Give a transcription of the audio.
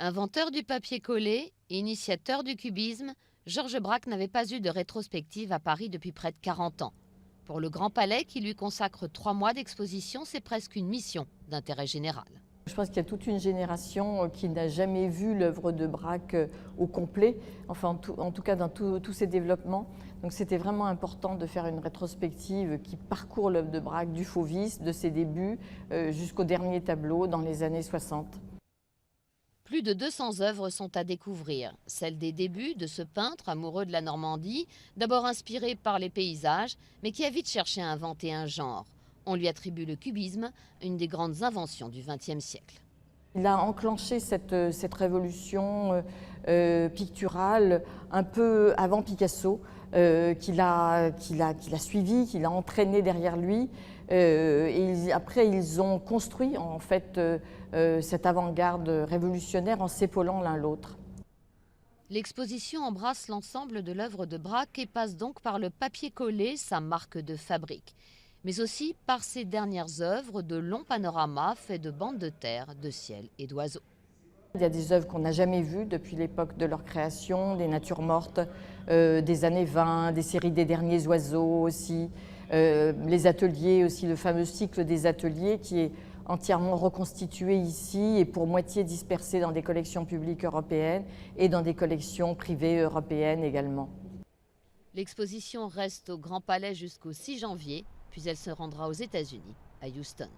Inventeur du papier collé, initiateur du cubisme, Georges Braque n'avait pas eu de rétrospective à Paris depuis près de 40 ans. Pour le Grand Palais, qui lui consacre 3 mois d'exposition, c'est presque une mission d'intérêt général. Je pense qu'il y a toute une génération qui n'a jamais vu l'œuvre de Braque au complet, enfin en tout cas dans tous ses développements. Donc c'était vraiment important de faire une rétrospective qui parcourt l'œuvre de Braque du Fauvisme, de ses débuts jusqu'au dernier tableau dans les années 60. Plus de 200 œuvres sont à découvrir. Celles des débuts de ce peintre amoureux de la Normandie, d'abord inspiré par les paysages, mais qui a vite cherché à inventer un genre. On lui attribue le cubisme, une des grandes inventions du XXe siècle. Il a enclenché cette révolution picturale un peu avant Picasso, qu'il a suivi, qu'il a entraîné derrière lui. Après, ils ont construit en fait cette avant-garde révolutionnaire en s'épaulant l'un l'autre. L'exposition embrasse l'ensemble de l'œuvre de Braque et passe donc par le papier collé, sa marque de fabrique, mais aussi par ses dernières œuvres de longs panoramas faits de bandes de terre, de ciel et d'oiseaux. Il y a des œuvres qu'on n'a jamais vues depuis l'époque de leur création, des natures mortes des années 20, des séries des derniers oiseaux aussi, les ateliers aussi, le fameux cycle des ateliers qui est entièrement reconstitué ici et pour moitié dispersé dans des collections publiques européennes et dans des collections privées européennes également. L'exposition reste au Grand Palais jusqu'au 6 janvier, puis elle se rendra aux États-Unis, à Houston.